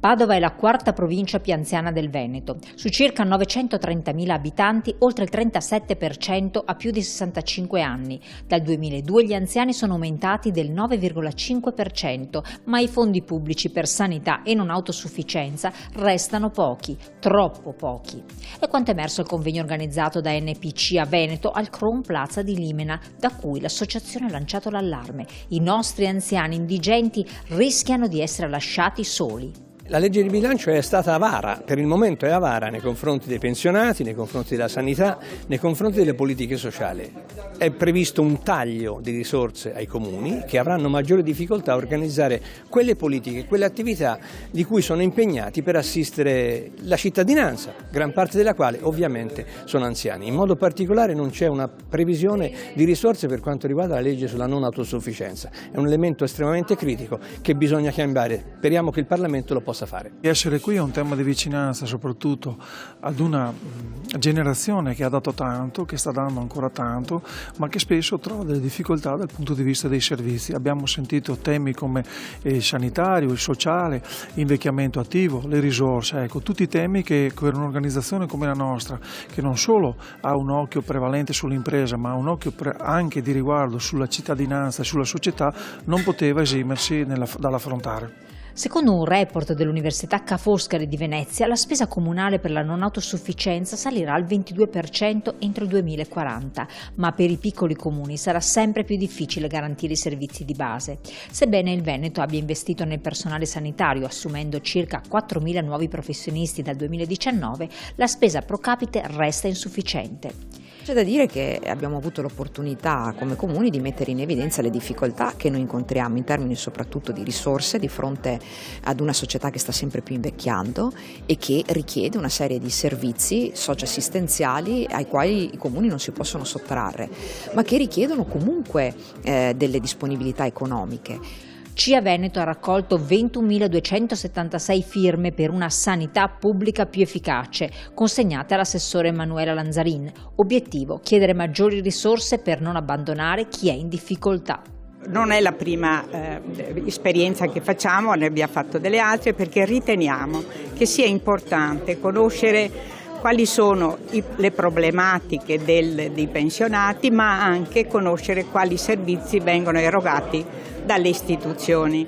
Padova è la quarta provincia più anziana del Veneto. Su circa 930.000 abitanti, oltre il 37% ha più di 65 anni. Dal 2002 gli anziani sono aumentati del 9,5%, ma i fondi pubblici per sanità e non autosufficienza restano pochi, troppo pochi. È quanto emerso al convegno organizzato da NPC a Veneto al Crown Plaza di Limena, da cui l'associazione ha lanciato l'allarme. I nostri anziani indigenti rischiano di essere lasciati soli. La legge di bilancio è stata avara, per il momento è avara nei confronti dei pensionati, nei confronti della sanità, nei confronti delle politiche sociali. È previsto un taglio di risorse ai comuni che avranno maggiore difficoltà a organizzare quelle politiche, quelle attività di cui sono impegnati per assistere la cittadinanza, gran parte della quale ovviamente sono anziani. In modo particolare non c'è una previsione di risorse per quanto riguarda la legge sulla non autosufficienza. È un elemento estremamente critico che bisogna cambiare. Speriamo che il Parlamento lo possa fare. Essere qui è un tema di vicinanza soprattutto ad una generazione che ha dato tanto, che sta dando ancora tanto, ma che spesso trova delle difficoltà dal punto di vista dei servizi. Abbiamo sentito temi come il sanitario, il sociale, l'invecchiamento attivo, le risorse, ecco, tutti temi che per un'organizzazione come la nostra, che non solo ha un occhio prevalente sull'impresa, ma ha un occhio anche di riguardo sulla cittadinanza e sulla società, non poteva esimersi dall'affrontare. Secondo un report dell'Università Ca' Foscari di Venezia, la spesa comunale per la non autosufficienza salirà al 22% entro il 2040, ma per i piccoli comuni sarà sempre più difficile garantire i servizi di base. Sebbene il Veneto abbia investito nel personale sanitario, assumendo circa 4.000 nuovi professionisti dal 2019, la spesa pro capite resta insufficiente. C'è da dire che abbiamo avuto l'opportunità come comuni di mettere in evidenza le difficoltà che noi incontriamo in termini soprattutto di risorse di fronte ad una società che sta sempre più invecchiando e che richiede una serie di servizi socioassistenziali ai quali i comuni non si possono sottrarre, ma che richiedono comunque delle disponibilità economiche. CIA Veneto ha raccolto 21.276 firme per una sanità pubblica più efficace, consegnate all'assessore Emanuela Lanzarin. Obiettivo: chiedere maggiori risorse per non abbandonare chi è in difficoltà. Non è la prima esperienza che facciamo, ne abbiamo fatto delle altre, perché riteniamo che sia importante conoscere quali sono le problematiche dei pensionati, ma anche conoscere quali servizi vengono erogati dalle istituzioni.